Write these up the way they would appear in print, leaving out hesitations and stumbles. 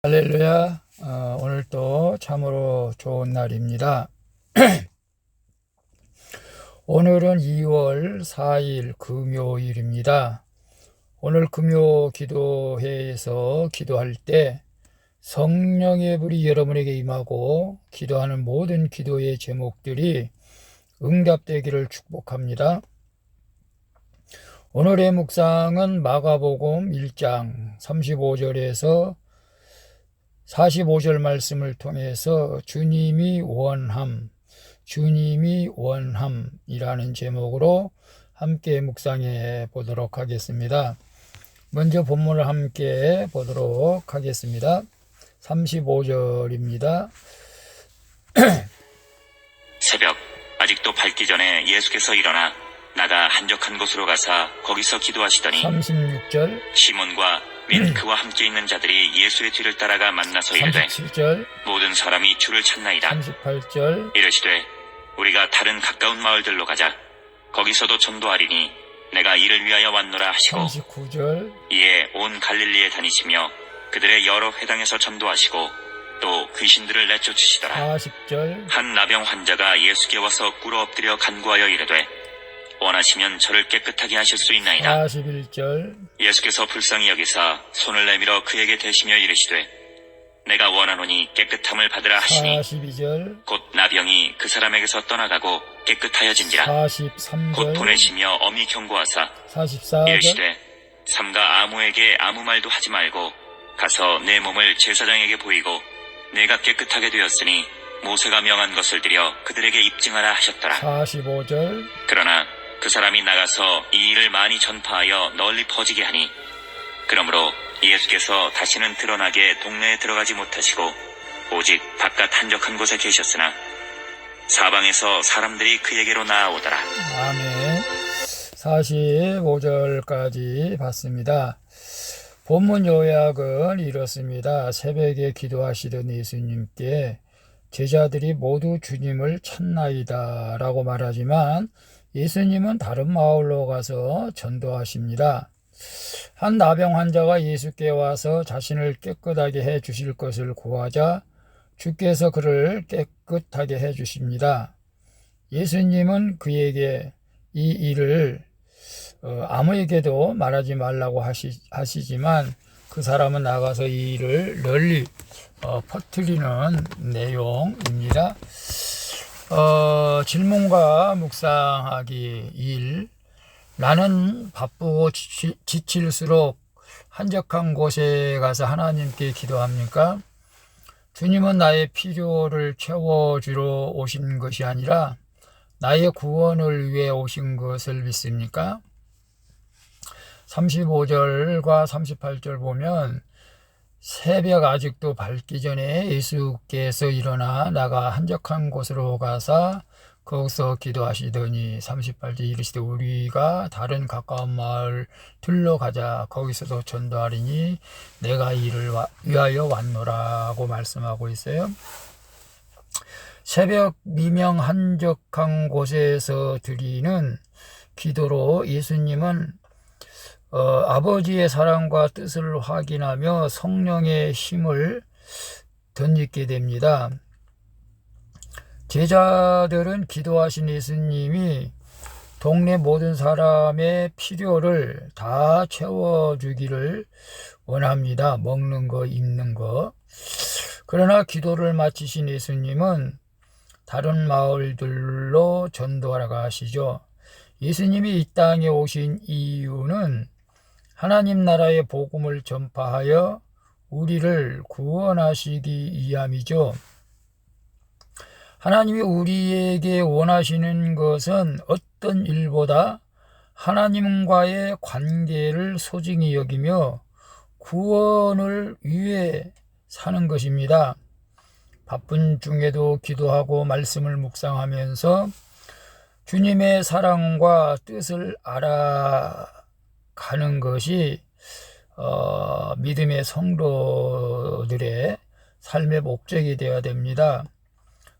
할렐루야. 오늘 또 참으로 좋은 날입니다. 오늘은 2월 4일 금요일입니다. 오늘 금요 기도회에서 기도할 때 성령의 불이 여러분에게 임하고 기도하는 모든 기도의 제목들이 응답되기를 축복합니다. 오늘의 묵상은 마가복음 1장 35절에서 45절 말씀을 통해서 주님이 원함이라는 제목으로 함께 묵상해 보도록 하겠습니다. 먼저 본문을 함께 보도록 하겠습니다. 35절입니다. 새벽 아직도 밝기 전에 예수께서 일어나 나가 한적한 곳으로 가사 거기서 기도하시더니 36절, 시몬과 및 그와 함께 있는 자들이 예수의 뒤를 따라가 만나서 이르되 37절, 모든 사람이 주를 찾나이다. 38절, 이르시되 우리가 다른 가까운 마을들로 가자. 거기서도 전도하리니 내가 이를 위하여 왔노라 하시고 39절, 이에 온 갈릴리에 다니시며 그들의 여러 회당에서 전도하시고 또 귀신들을 내쫓으시더라. 40절, 한 나병 환자가 예수께 와서 꿇어 엎드려 간구하여 이르되 원하시면 저를 깨끗하게 하실 수 있나이다. 41절, 예수께서 불쌍히 여기사 손을 내밀어 그에게 대시며 이르시되 내가 원하노니 깨끗함을 받으라 하시니 42절, 곧 나병이 그 사람에게서 떠나가고 깨끗하여진지라. 43절, 곧 보내시며 엄히 경고하사 44절, 이르시되 삼가 아무에게 아무 말도 하지 말고 가서 내 몸을 제사장에게 보이고 내가 깨끗하게 되었으니 모세가 명한 것을 드려 그들에게 입증하라 하셨더라. 45절, 그러나 그 사람이 나가서 이 일을 많이 전파하여 널리 퍼지게 하니 그러므로 예수께서 다시는 드러나게 동네에 들어가지 못하시고 오직 바깥 한적한 곳에 계셨으나 사방에서 사람들이 그에게로 나아오더라. 아멘. 45절까지 봤습니다. 본문 요약은 이렇습니다. 새벽에 기도하시던 예수님께 제자들이 모두 주님을 찾나이다 라고 말하지만 예수님은 다른 마을로 가서 전도하십니다. 한 나병 환자가 예수께 와서 자신을 깨끗하게 해 주실 것을 구하자 주께서 그를 깨끗하게 해 주십니다. 예수님은 그에게 이 일을 아무에게도 말하지 말라고 하시지만 그 사람은 나가서 이 일을 널리 퍼뜨리는 내용입니다. 질문과 묵상하기 1. 나는 바쁘고 지칠수록 한적한 곳에 가서 하나님께 기도합니까? 주님은 나의 필요를 채워주러 오신 것이 아니라 나의 구원을 위해 오신 것을 믿습니까? 35절과 38절 보면 새벽 아직도 밝기 전에 예수께서 일어나 나가 한적한 곳으로 가사 거기서 기도하시더니 38절 이르시되 우리가 다른 가까운 마을 들러가자. 거기서도 전도하리니 내가 이를 위하여 왔노라고 말씀하고 있어요. 새벽 미명 한적한 곳에서 드리는 기도로 예수님은 아버지의 사랑과 뜻을 확인하며 성령의 힘을 덧입게 됩니다. 제자들은 기도하신 예수님이 동네 모든 사람의 필요를 다 채워주기를 원합니다. 먹는 거, 입는 거. 그러나 기도를 마치신 예수님은 다른 마을들로 전도하러 가시죠. 예수님이 이 땅에 오신 이유는 하나님 나라의 복음을 전파하여 우리를 구원하시기 위함이죠. 하나님이 우리에게 원하시는 것은 어떤 일보다 하나님과의 관계를 소중히 여기며 구원을 위해 사는 것입니다. 바쁜 중에도 기도하고 말씀을 묵상하면서 주님의 사랑과 뜻을 알아가는 것이 믿음의 성도들의 삶의 목적이 되어야 됩니다.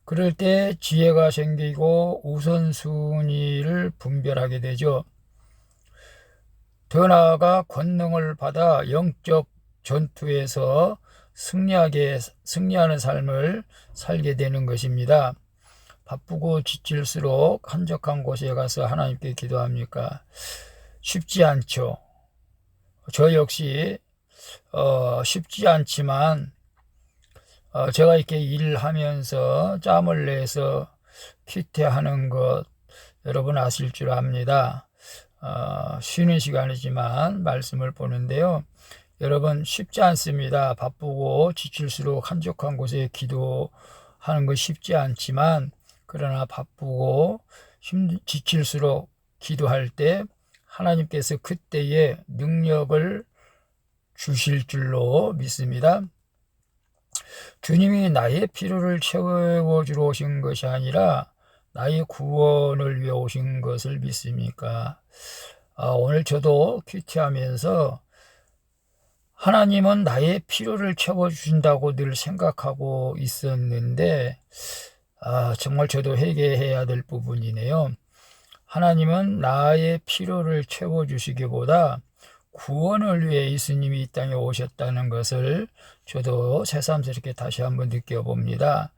그럴 때 지혜가 생기고 우선순위를 분별하게 되죠. 더 나아가 권능을 받아 영적 전투에서 승리하는 삶을 살게 되는 것입니다. 바쁘고 지칠수록 한적한 곳에 가서 하나님께 기도합니까? 쉽지 않죠. 저 역시 쉽지 않지만 제가 이렇게 일을 하면서 짬을 내서 퀴트하는 것 여러분 아실 줄 압니다. 쉬는 시간이지만 말씀을 보는데요. 여러분 쉽지 않습니다. 바쁘고 지칠수록 한적한 곳에 기도하는 것 쉽지 않지만 그러나 바쁘고 지칠수록 기도할 때 하나님께서 그때에 능력을 주실 줄로 믿습니다. 주님이 나의 필요를 채워주러 오신 것이 아니라 나의 구원을 위해 오신 것을 믿습니까? 오늘 저도 큐티하면서 하나님은 나의 필요를 채워주신다고 늘 생각하고 있었는데 정말 저도 회개해야 될 부분이네요. 하나님은 나의 필요를 채워주시기보다 구원을 위해 예수님이 이 땅에 오셨다는 것을 저도 새삼스럽게 다시 한번 느껴봅니다.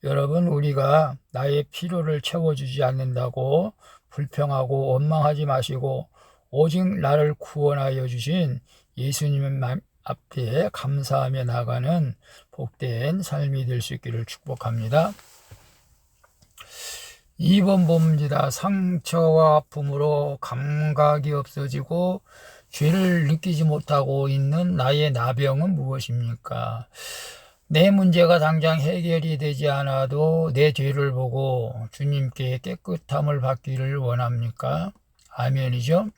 여러분, 우리가 나의 필요를 채워주지 않는다고 불평하고 원망하지 마시고 오직 나를 구원하여 주신 예수님 앞에 감사하며 나가는 복된 삶이 될 수 있기를 축복합니다. 2번 봅니다. 상처와 아픔으로 감각이 없어지고 죄를 느끼지 못하고 있는 나의 나병은 무엇입니까? 내 문제가 당장 해결이 되지 않아도 내 죄를 보고 주님께 깨끗함을 받기를 원합니까? 아멘이죠?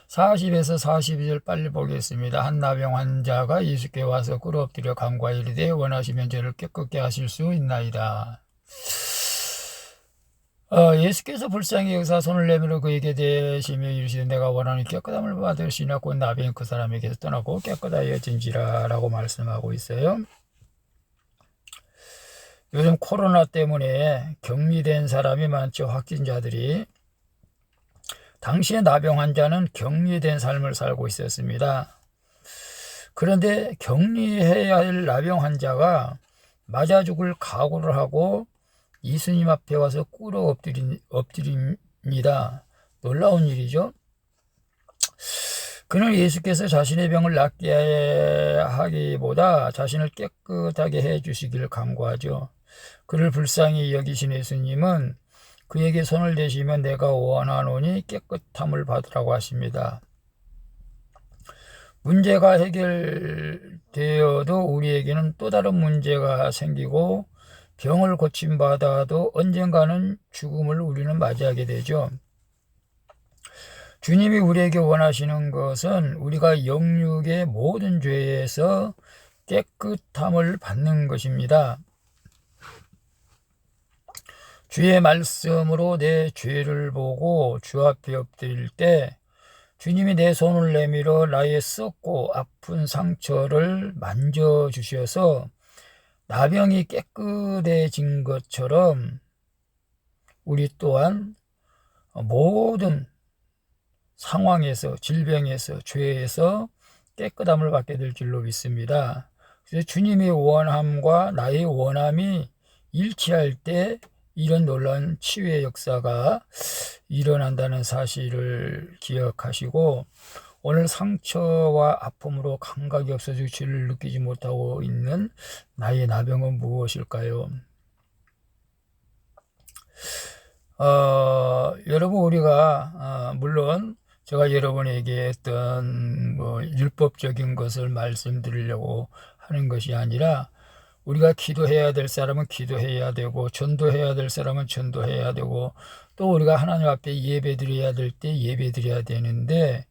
40에서 42절 빨리 보겠습니다. 한 나병 환자가 예수께 와서 꿇어엎드려 간구하여 이르되 원하시면 저를 깨끗게 하실 수 있나이다. 예수께서 불쌍히 여기서 손을 내밀어 그에게 대시며 이르시되 내가 원하는 깨끗함을 받으시나 곧 나병이 그 사람에게서 떠나고 깨끗하여진지라 라고 말씀하고 있어요. 요즘 코로나 때문에 격리된 사람이 많죠. 확진자들이. 당시에 나병 환자는 격리된 삶을 살고 있었습니다. 그런데 격리해야 할 나병 환자가 맞아 죽을 각오를 하고 예수님 앞에 와서 꿇어 엎드립니다. 놀라운 일이죠. 그는 예수께서 자신의 병을 낫게 하기보다 자신을 깨끗하게 해주시기를 간구하죠. 그를 불쌍히 여기신 예수님은 그에게 손을 대시면 내가 원하노니 깨끗함을 받으라고 하십니다. 문제가 해결되어도 우리에게는 또 다른 문제가 생기고 병을 고침받아도 언젠가는 죽음을 우리는 맞이하게 되죠. 주님이 우리에게 원하시는 것은 우리가 영육의 모든 죄에서 깨끗함을 받는 것입니다. 주의 말씀으로 내 죄를 보고 주 앞에 엎드릴 때 주님이 내 손을 내밀어 나의 썩고 아픈 상처를 만져주셔서 나병이 깨끗해진 것처럼 우리 또한 모든 상황에서 질병에서 죄에서 깨끗함을 받게 될 줄로 믿습니다. 그래서 주님의 원함과 나의 원함이 일치할 때 이런 놀라운 치유의 역사가 일어난다는 사실을 기억하시고 오늘 상처와 아픔으로 감각이 없어지고 죄를 느끼지 못하고 있는 나의 나병은 무엇일까요? 여러분 우리가 물론 제가 여러분에게 어떤 율법적인 것을 말씀드리려고 하는 것이 아니라 우리가 기도해야 될 사람은 기도해야 되고 전도해야 될 사람은 전도해야 되고 또 우리가 하나님 앞에 예배드려야 될 때 예배드려야 되는데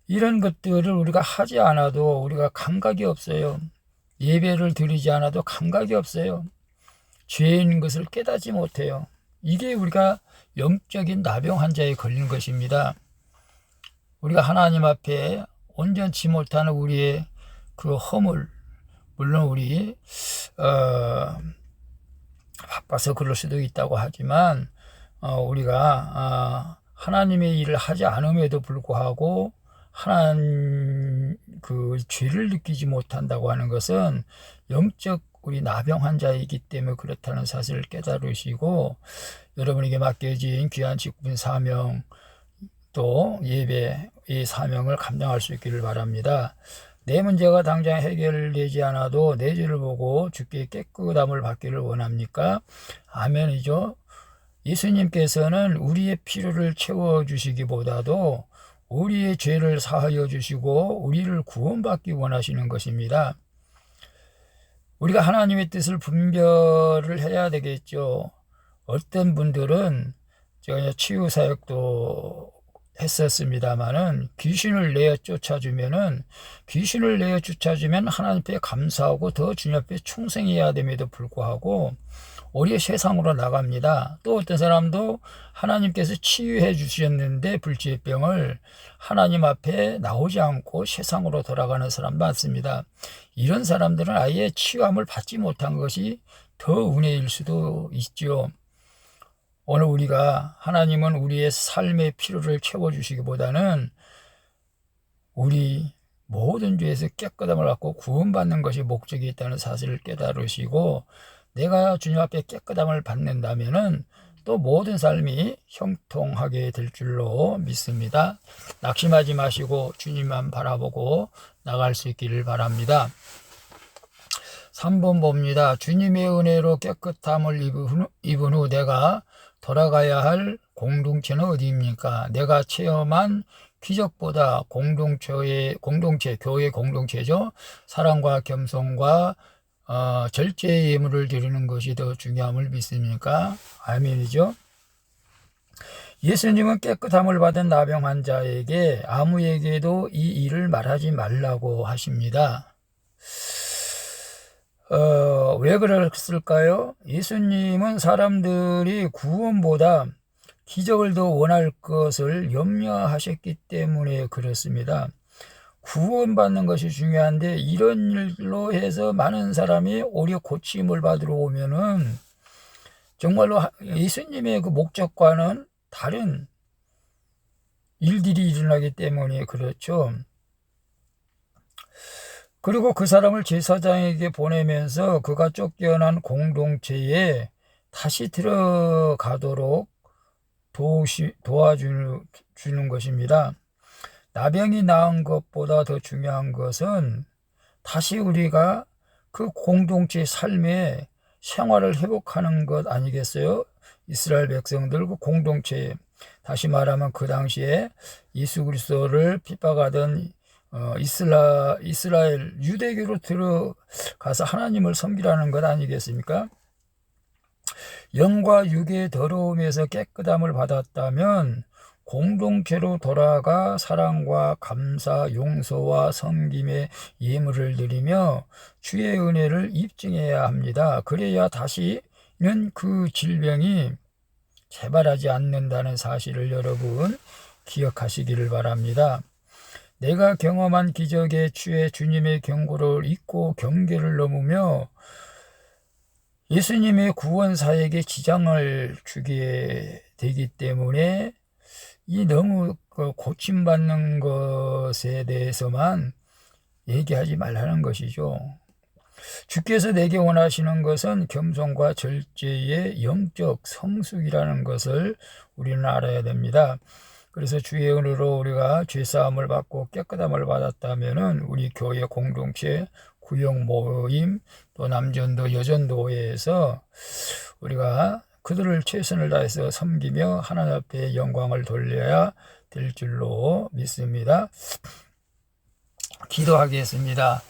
이런 것들을 우리가 하지 않아도 우리가 감각이 없어요. 예배를 드리지 않아도 감각이 없어요. 죄인 것을 깨닫지 못해요. 이게 우리가 영적인 나병 환자에 걸린 것입니다. 우리가 하나님 앞에 온전치 못하는 우리의 그 허물, 물론 우리 바빠서 그럴 수도 있다고 하지만 우리가 하나님의 일을 하지 않음에도 불구하고 그 죄를 느끼지 못한다고 하는 것은 영적 우리 나병 환자이기 때문에 그렇다는 사실을 깨달으시고 여러분에게 맡겨진 귀한 직분 사명 또 예배의 사명을 감당할 수 있기를 바랍니다. 내 문제가 당장 해결되지 않아도 내 죄를 보고 주께 깨끗함을 받기를 원합니까? 아멘이죠. 예수님께서는 우리의 필요를 채워주시기보다도 우리의 죄를 사하여 주시고 우리를 구원받기 원하시는 것입니다. 우리가 하나님의 뜻을 분별을 해야 되겠죠. 어떤 분들은 제가 치유 사역도 했었습니다마는 귀신을 내어 쫓아주면 하나님 앞에 감사하고 더 주님 앞에 충성해야 됨에도 불구하고 오히려 세상으로 나갑니다. 또 어떤 사람도 하나님께서 치유해 주셨는데 불치병을 하나님 앞에 나오지 않고 세상으로 돌아가는 사람 많습니다. 이런 사람들은 아예 치유함을 받지 못한 것이 더 은혜일 수도 있죠. 오늘 하나님은 우리의 삶의 필요를 채워주시기보다는 우리 모든 죄에서 깨끗함을 받고 구원받는 것이 목적이 있다는 사실을 깨달으시고 내가 주님 앞에 깨끗함을 받는다면은 또 모든 삶이 형통하게 될 줄로 믿습니다. 낙심하지 마시고 주님만 바라보고 나갈 수 있기를 바랍니다. 3번 봅니다. 주님의 은혜로 깨끗함을 입은 후 내가 돌아가야 할 공동체는 어디입니까? 내가 체험한 기적보다 교회 공동체죠. 사랑과 겸손과 절제의 예물을 드리는 것이 더 중요함을 믿습니까? 아멘이죠. 예수님은 깨끗함을 받은 나병 환자에게 아무에게도 이 일을 말하지 말라고 하십니다. 왜 그랬을까요? 예수님은 사람들이 구원보다 기적을 더 원할 것을 염려하셨기 때문에 그렇습니다. 구원받는 것이 중요한데 이런 일로 해서 많은 사람이 오히려 고침을 받으러 오면은 정말로 예수님의 그 목적과는 다른 일들이 일어나기 때문에 그렇죠. 그리고 그 사람을 제사장에게 보내면서 그가 쫓겨난 공동체에 다시 들어가도록 도와주는 것입니다. 나병이 나은 것보다 더 중요한 것은 다시 우리가 그 공동체의 삶의 생활을 회복하는 것 아니겠어요? 이스라엘 백성들 그 공동체, 다시 말하면 그 당시에 예수 그리스도를 핍박하던 이스라엘 유대교로 들어가서 하나님을 섬기라는 것 아니겠습니까? 영과 육의 더러움에서 깨끗함을 받았다면 공동체로 돌아가 사랑과 감사, 용서와 섬김의 예물을 드리며 주의 은혜를 입증해야 합니다. 그래야 다시는 그 질병이 재발하지 않는다는 사실을 여러분 기억하시기를 바랍니다. 내가 경험한 기적에 취해 주님의 경고를 잊고 경계를 넘으며 예수님의 구원사에게 지장을 주게 되기 때문에 이 너무 고침받는 것에 대해서만 얘기하지 말라는 것이죠. 주께서 내게 원하시는 것은 겸손과 절제의 영적 성숙이라는 것을 우리는 알아야 됩니다. 그래서 주의 은혜로 우리가 죄사함을 받고 깨끗함을 받았다면은 우리 교회 공동체, 구역 모임, 또 남전도, 여전도회에서 우리가 그들을 최선을 다해서 섬기며 하나님 앞에 영광을 돌려야 될 줄로 믿습니다. 기도하겠습니다.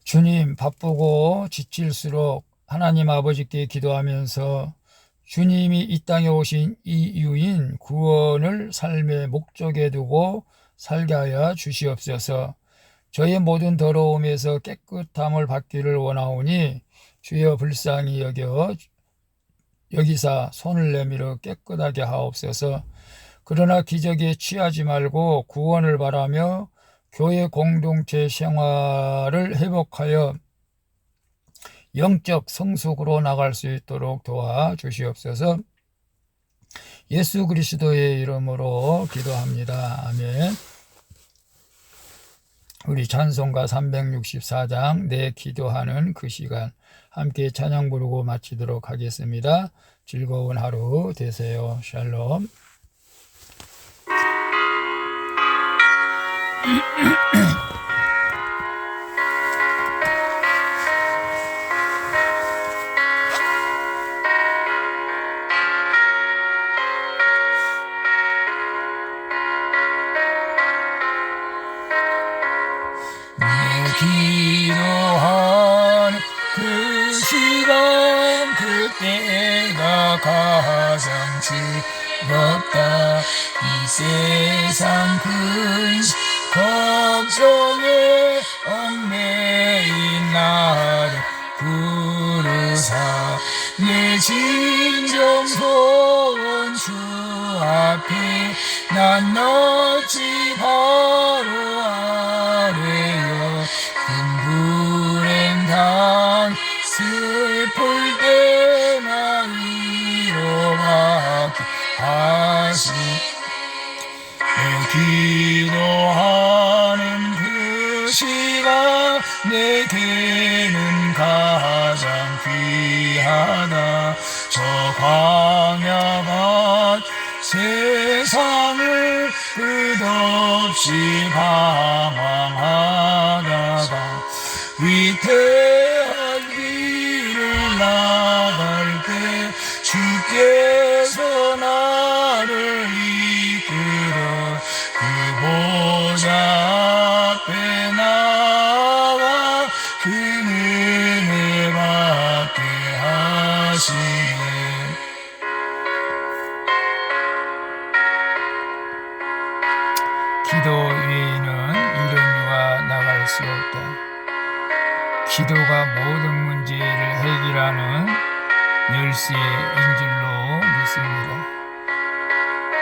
주님, 바쁘고 지칠수록 하나님 아버지께 기도하면서 주님이 이 땅에 오신 이유인 구원을 삶의 목적에 두고 살게 하여 주시옵소서. 저의 모든 더러움에서 깨끗함을 받기를 원하오니 주여 불쌍히 여기사 손을 내밀어 깨끗하게 하옵소서. 그러나 기적에 취하지 말고 구원을 바라며 교회 공동체 생활을 회복하여 영적 성숙으로 나갈 수 있도록 도와주시옵소서. 예수 그리스도의 이름으로 기도합니다. 아멘. 우리 찬송가 364장 내 기도하는 그 시간 함께 찬양 부르고 마치도록 하겠습니다. 즐거운 하루 되세요. 샬롬. 기도한 그 시간 그때가 가장 즐겁다. 이 세상 큰 걱정에 얽매인 나를 부르사 내 진정서원 주 앞에 난 놨지 바로 아래여. 불행당 슬플 때나 위로받게 하시. 기도하는 그 시간 내게는 가장 귀하다. 저 광야밭 세상을 끝없이 방황하다가 위태한 길을 나갈 때 주께서 나를 이끌어 그 보좌 앞에 나와 그 은혜 받게 하시네. 기도 외에는 이런 유가 나갈 수 없다. 기도가 모든 문제를 해결하는 열쇠인 줄로 믿습니다.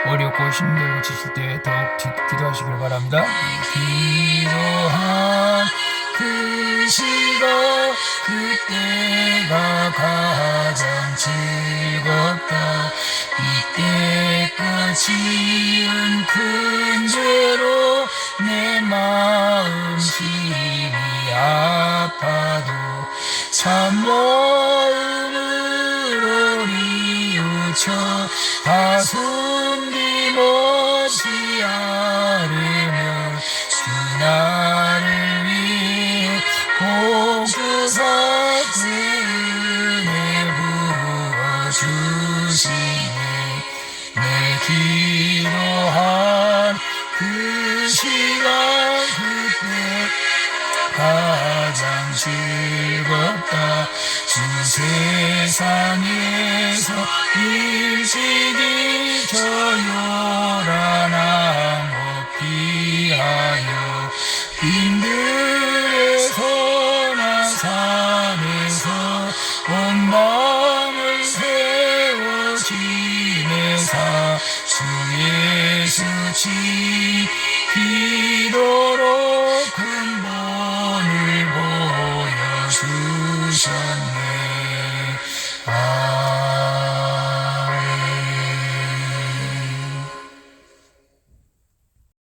어렵고 힘들고 지칠 때 더욱 기도하시길 바랍니다. 기도한 그 시간 그때가 가장 즐겁다. 이때껏 지은 큰 죄로 내 마음 심히 아파도 참마음으로 뉘우쳐 다 숨김없이 아뢰며 주 나를 위해 복주사 그 은혜 부어주시네. 내 기도한 그 시간 그때 가장 즐겁다. 주 세상에서 일찍이 저 요란한 곳 피하여 빈들에서나 산에서 온 마음을 세워 지내사 주 예수 지 기도